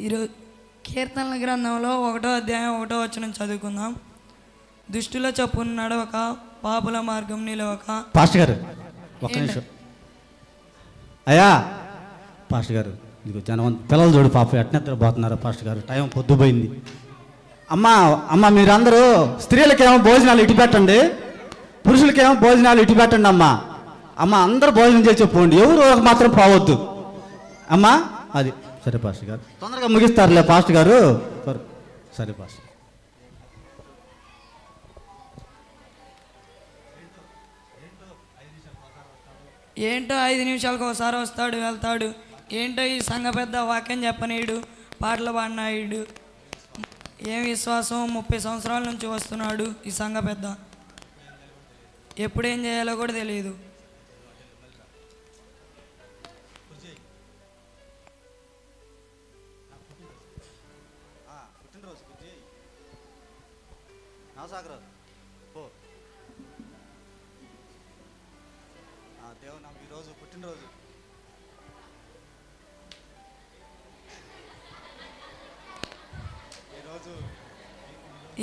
ఈరోజు కీర్తనల గ్రంథంలో 1వ అధ్యాయం 1వ వచనం చదువుకుందాం. దుష్టుల చొప్పున నడవక, పాపుల మార్గం నిలవక. పాస్టర్ గారు ఒక్క నిమిషం. అయ్యా పాస్టర్ గారు, ఇదిగో జనం పిల్లలు చూడు పాప ఎట్నెత్తర పోతున్నారు. పాస్టర్ గారు టైం పొద్దుపోయింది. అమ్మ మీరందరూ స్త్రీలకేమో భోజనాలు ఇటు పెట్టండి, పురుషులకేమో భోజనాలు ఇటు పెట్టండి. అమ్మ అందరూ భోజనం చేసి చెప్పుకోండి, ఎవరు మాత్రం పోవద్దు. అమ్మా అది సరే పాస్టర్ గారు, తొందరగా ముగిస్తారులే పాస్టర్ గారు. సరే పాస్టర్. ఏంటో 5 నిమిషాలకు ఒకసారి వస్తాడు వెళ్తాడు. ఏంటో ఈ సంఘ పెద్ద వాక్యం చెప్పనీయుడు, పాటలు పాడినాయుడు. ఏం విశ్వాసం, 30 సంవత్సరాల నుంచి వస్తున్నాడు ఈ సంఘ పెద్ద. ఎప్పుడేం చేయాలో కూడా తెలియదు.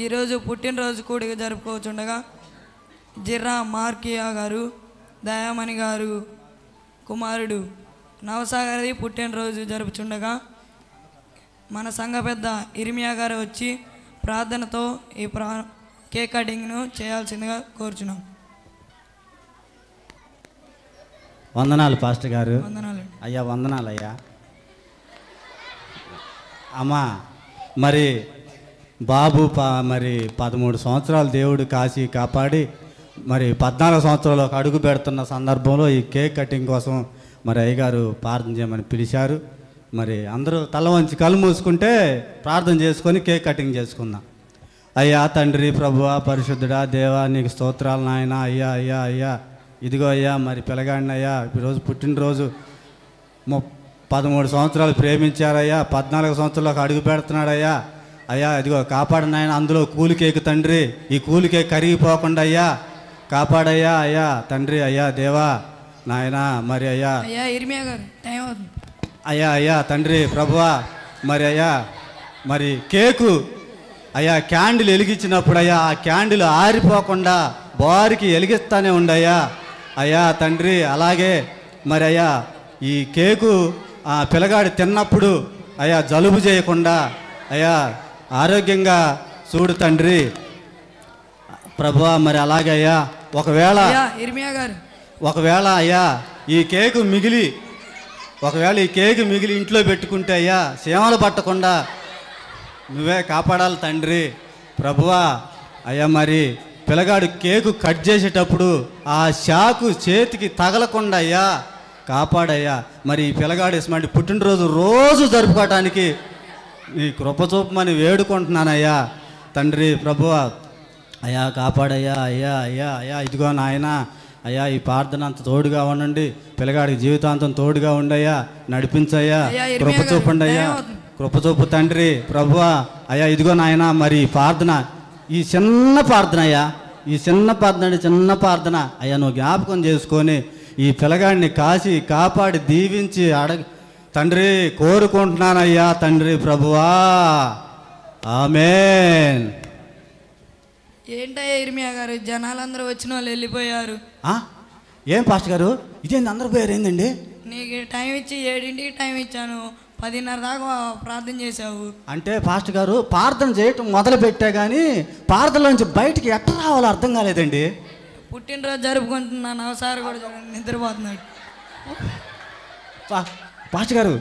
ఈరోజు పుట్టినరోజు కూడిక జరుపుకోవచ్చుండగా జిర్రా మార్కియా గారు, దయామణి గారు కుమారుడు నవసాగర్ది పుట్టినరోజు జరుపుచుండగా మన సంఘ పెద్ద ఇర్మియా గారు వచ్చి ప్రార్థనతో ఈ కేక్ కటింగ్ను చేయాల్సిందిగా కోరుచున్నాం. వందనాలు పాస్టర్ గారు. వందనాలు అయ్యా, వందనాలు అయ్యా. అమ్మా మరి బాబు మరి 13 సంవత్సరాలు దేవుడు కాసి కాపాడి మరి 14 సంవత్సరాలకు అడుగు పెడుతున్న సందర్భంలో ఈ కేక్ కటింగ్ కోసం మరి అయ్యగారు ప్రార్థన చేయమని పిలిచారు. మరి అందరూ తల వంచి కళ్ళు మూసుకుంటే ప్రార్థన చేసుకొని కేక్ కటింగ్ చేసుకుందాం. అయ్యా తండ్రి, ప్రభువా, పరిశుద్ధుడా, దేవా నీకు స్తోత్రాలు నాయన. అయ్యా అయ్యా అయ్యా ఇదిగో అయ్యా మరి పిల్లగాడిని అయ్యా ఈరోజు పుట్టినరోజు 13 సంవత్సరాలు ప్రేమించారయ్యా, 14 సంవత్సరాలకు అడుగు పెడుతున్నాడయ్యా. అయ్యా ఇదిగో కాపాడు నాయన. అందులో కూలి కేక్ తండ్రి, ఈ కూలి కేక్ కరిగిపోకుండా అయ్యా కాపాడయ్యా. అయ్యా తండ్రి, అయ్యా దేవా నాయన. మరి అయ్యా ఇర్మియా గారు టైం అవుతుంది. అయ్యా అయ్యా తండ్రి, ప్రభువా మరి అయ్యా మరి కేకు అయ్యా క్యాండిల్ వెలిగించినప్పుడు అయ్యా ఆ క్యాండిల్ ఆరిపోకుండా బారికి వెలిగిస్తానే ఉండయ్యా. అయ్యా తండ్రి, అలాగే మరి అయ్యా ఈ కేకు ఆ పిల్లగాడు తిన్నప్పుడు అయ్యా జలుబు చేయకుండా అయ్యా ఆరోగ్యంగా చూడు తండ్రి, ప్రభువా. మరి అలాగే అయ్యా ఒకవేళ అయ్యా ఈ కేకు మిగిలి ఇంట్లో పెట్టుకుంటే అయ్యా సేవలు పట్టకుండా నువ్వే కాపాడాలి తండ్రి, ప్రభువా. అయ్యా మరి పిల్లగాడు కేకు కట్ చేసేటప్పుడు ఆ షాకు చేతికి తగలకుండా అయ్యా కాపాడయ్యా. మరి ఈ పిల్లగాడు ఇస్మాటి పుట్టినరోజు రోజు జరుపుకోవటానికి నీ కృప చూపమని వేడుకుంటున్నానయ్యా తండ్రి, ప్రభువా. అయ్యా కాపాడయ్యా. అయ్యా అయ్యా అయ్యా ఇదిగో నాయన. అయ్యా ఈ ప్రార్థన అంత తోడుగా ఉండండి, పిల్లగాడికి జీవితాంతం తోడుగా ఉండయ్యా, నడిపించయ్యా, కృప చూపండి అయ్యా, కృప చూపు తండ్రి, ప్రభువా. అయ్యా ఇదిగో నాయన మరి ప్రార్థన, ఈ చిన్న ప్రార్థన అయ్యా, ఈ చిన్న ప్రార్థన అయ్యా నువ్వు జ్ఞాపకం చేసుకొని ఈ పిల్లగాడిని కాసి కాపాడి దీవించి తండ్రి కోరుకుంటున్నానయ్యా తండ్రి, ప్రభువా. ఆమేన్. ఏంటయ్యా ఇర్మియా గారు, జనాలందరూ వచ్చిన వాళ్ళు వెళ్ళిపోయారు. ఏం పాస్టర్ గారు ఇదేంది అందరూ పోయారు ఏందండి? నీకు టైం ఇచ్చి 7ంటికి టైం ఇచ్చాను, 10:30 దాకా ప్రార్థన చేశావు. అంటే పాస్టర్ గారు ప్రార్థన చేయటం మొదలు పెట్టా కానీ ప్రార్థనలోంచి బయటికి ఎట్లా రావాలో అర్థం కాలేదండి. పుట్టినరోజు జరుపుకుంటున్నాను, అవసారి కూడా నిద్రపోతున్నాడు. పాస్టర్ గారు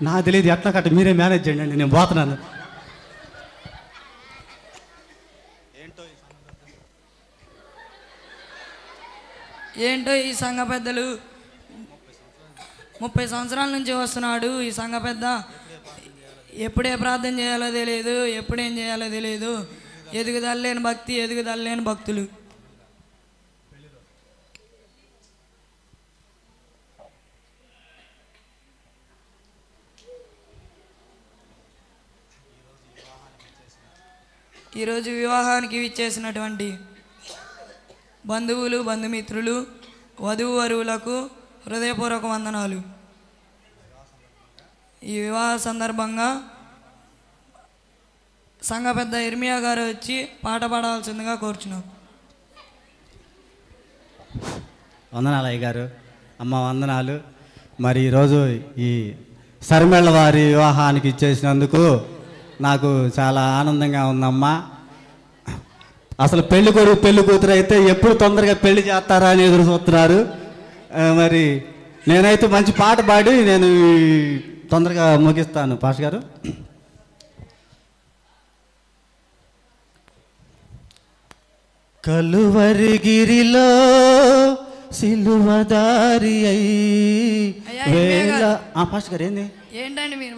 నాకు తెలియదు, ఎట్లా కట్ట మీరే మేనేజ్ చేయండి, నేను పోతున్నాను. ఏంటో ఈ సంఘ పెద్దలు 30 సంవత్సరాల నుంచి వస్తున్నాడు ఈ సంఘ పెద్ద. ఎప్పుడే ప్రార్థన చేయాలో తెలియదు, ఎప్పుడేం చేయాలో తెలియదు. ఎదుగుదల లేని భక్తులు. ఈరోజు వివాహానికి విచ్చేసినటువంటి బంధువులు, బంధుమిత్రులు, వధువు వరువులకు హృదయపూర్వక వందనాలు. ఈ వివాహ సందర్భంగా సంఘ పెద్ద ఇర్మియా గారు వచ్చి పాట పాడవలసిందిగా కోరుచున్నాం. వందనాలు అయ్యగారు. అమ్మ వందనాలు. మరి ఈరోజు ఈ సరిమెళ్ళ వారి వివాహానికి ఇచ్చేసినందుకు నాకు చాలా ఆనందంగా ఉందమ్మా. అసలు పెళ్లి కొడుకు పెళ్లి కూతురు అయితే ఎప్పుడు తొందరగా పెళ్లి చేస్తారా అని ఎదురు చూస్తున్నారు. మరి నేనైతే మంచి పాట పాడి నేను తొందరగా ముగిస్తాను. పాష గారు, కలువరిగిరిలో సిలువదారి పాష గారు ఏంది ఏంటండి మీరు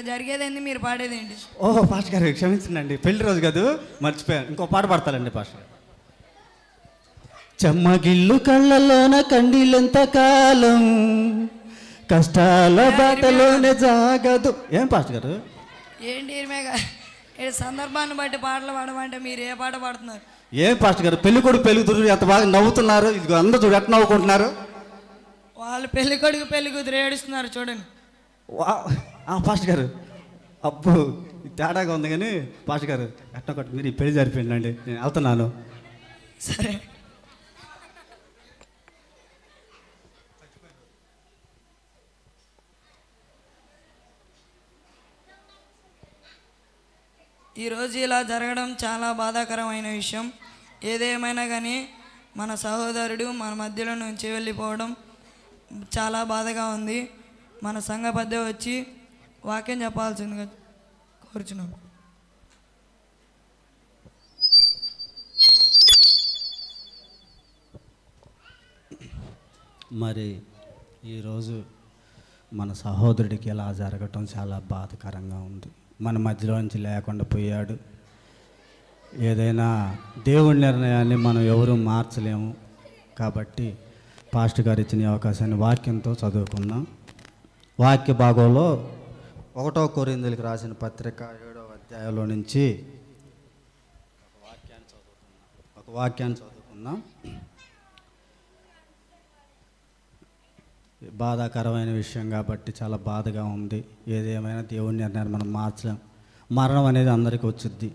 జరిగేదేంది, మీరు పాడేదేంటి? ఓహో పాష గారు క్షమించండి, పెళ్లి రోజు కాదు మర్చిపోయాను. ఇంకో పాట పాడతానండి పాష గారు. చెమ్మగిల్లు కళ్ళలోన కండిలెంత కాలం, కష్టాల బాటలోనే జాగదు. ఏం పాష గారు ఏంటి సందర్భాన్ని బట్టి పాటలు పాడమంటే మీరు ఏ పాట పాడుతున్నారు? ఏం పాస్టర్ గారు పెళ్లి కొడుకు పెళ్లి కూతురు ఎంత బాగా నవ్వుతున్నారు. ఇది అందరూ చూడు ఎట్లా నవ్వుకుంటున్నారు. వాళ్ళు పెళ్లి కొడుకు పెళ్లి కూతురు ఏడుస్తున్నారు చూడండి. పాస్టర్ గారు అబ్బో తేడాగా ఉంది కానీ పాస్టర్ గారు ఎట్లా కొట్టి మీరు ఈ పెళ్లి జరిపోయిందండి, నేను వెళ్తున్నాను. సరే. ఈరోజు ఇలా జరగడం చాలా బాధాకరమైన విషయం. ఏదేమైనా కానీ మన సహోదరుడు మన మధ్యలో నుంచి వెళ్ళిపోవడం చాలా బాధగా ఉంది. మన సంఘ పెద్ద వచ్చి వాక్యం చెప్పాల్సిందిగా కోరుచున్నాం. మరి ఈరోజు మన సహోదరుడికి ఇలా జరగటం చాలా బాధాకరంగా ఉంది. మన మధ్యలో నుంచి లేకుండా పోయాడు. ఏదైనా దేవుడి నిర్ణయాన్ని మనం ఎవరూ మార్చలేము. కాబట్టి పాస్టర్ గారు ఇచ్చిన అవకాశాన్ని వాక్యంతో చదువుకుందాం. వాక్య భాగంలో 1 కొరింథీయులకు రాసిన పత్రిక 7వ అధ్యాయంలో నుంచి ఒక వాక్యాన్ని చదువుకుందాం. బాధాకరమైన విషయం కాబట్టి చాలా బాధగా ఉంది. ఏదేమైనా దేవుని నిర్ణయాన్ని మనం మార్చలేం. మరణం అనేది అందరికీ వచ్చుద్ది.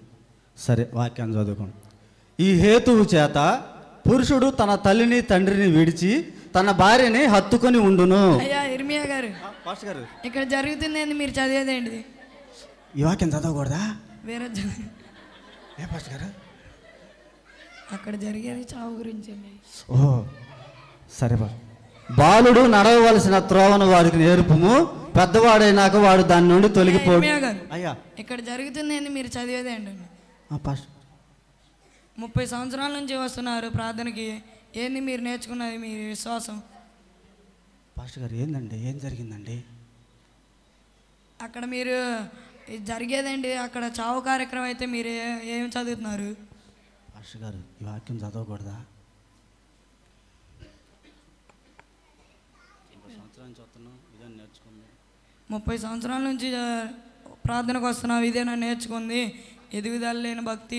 సరే వాక్యాన్ని చదువుకోండి. ఈ హేతువు చేత పురుషుడు తన తల్లిని తండ్రిని విడిచి తన భార్యని హత్తుకొని ఉండును. అయ్యా ఇర్మియా గారు, పాస్టర్ గారు ఇక్కడ జరుగుతుంది ఏంది, మీరు చదివేది ఏంటిది? ఈ వాక్యం చదవకూడదా? వేరే ఏ పాస్టర్ గారు అక్కడ జరిగేది చావు గురించి. ఓహో సరే బాలుడు నడవవలసిన త్రోవను వారికి నేర్పుము, పెద్దవాడైనాక వాడు దాని నుండి తొలగిపో. అయ్యా ఇక్కడ జరుగుతుంది ఏంది, మీరు చదివేది ఏంటండి? 30 సంవత్సరాల నుంచి వస్తున్నారు ప్రార్థనకి. ఏంది మీరు నేర్చుకున్నది, మీ విశ్వాసం? పాస్టర్ గారు ఏందండి, ఏం జరిగిందండి అక్కడ? మీరు జరిగేదండి అక్కడ చావు కార్యక్రమం అయితే మీరు ఏం చదువుతున్నారు? పాస్టర్ గారు ఈ వాక్యం చదవకూడదా? 30 సంవత్సరాల నుంచి ప్రార్థనకు వస్తున్నావు, ఇదేనా నేర్చుకుంది? ఎదుగుదల లేని భక్తి,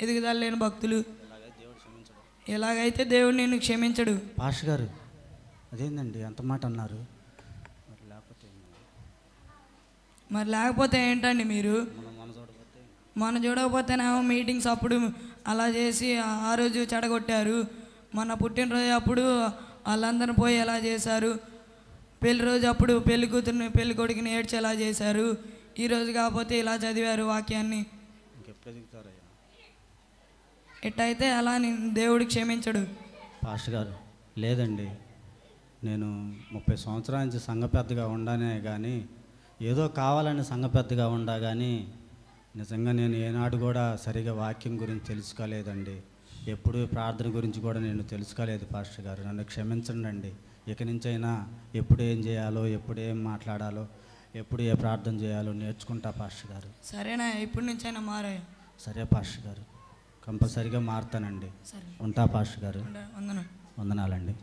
ఎదుగుదల లేని భక్తులు. ఎలాగైతే దేవుడు నిన్ను క్షమించడు. పాస్టర్ గారు అదేందండి అంత మాట అన్నారు? మరి లేకపోతే ఏంటండి మీరు? మన చూడకపోతేనేమో మీటింగ్స్ అప్పుడు అలా చేసి ఆ రోజు చెడగొట్టారు. మన పుట్టినరోజు అప్పుడు వాళ్ళందరిని పోయి ఎలా చేశారు. పెళ్లి రోజు అప్పుడు పెళ్లి కూతురుని పెళ్లి కొడుకుని ఏడ్చేలా చేశారు. ఈరోజు కాకపోతే ఇలా చదివారు వాక్యాన్ని. ఎట్టయితే అలా దేవుడు క్షమించడు. పాస్టర్ గారు లేదండి, నేను 30 సంవత్సరాల నుంచి సంఘ పెద్దగా ఉండానే కానీ ఏదో కావాలని సంఘ పెద్దగా ఉండా కానీ నిజంగా నేను ఏనాడు కూడా సరిగా వాక్యం గురించి తెలుసుకోలేదండి. ఎప్పుడు ప్రార్థన గురించి కూడా నేను తెలుసుకోలేదు. పాస్టర్ గారు నన్ను క్షమించండి. ఇక నుంచైనా ఎప్పుడు ఏం చేయాలో, ఎప్పుడు ఏం మాట్లాడాలో, ఎప్పుడు ఏ ప్రార్థన చేయాలో నేర్చుకుంటా పాస్టర్ గారు. సరేనా, ఇప్పటి నుంచైనా మారాయి. సరే పాస్టర్ గారు, కంపల్సరీగా మారుతానండి. ఉంటా పాస్టర్ గారు. వందనాలండి.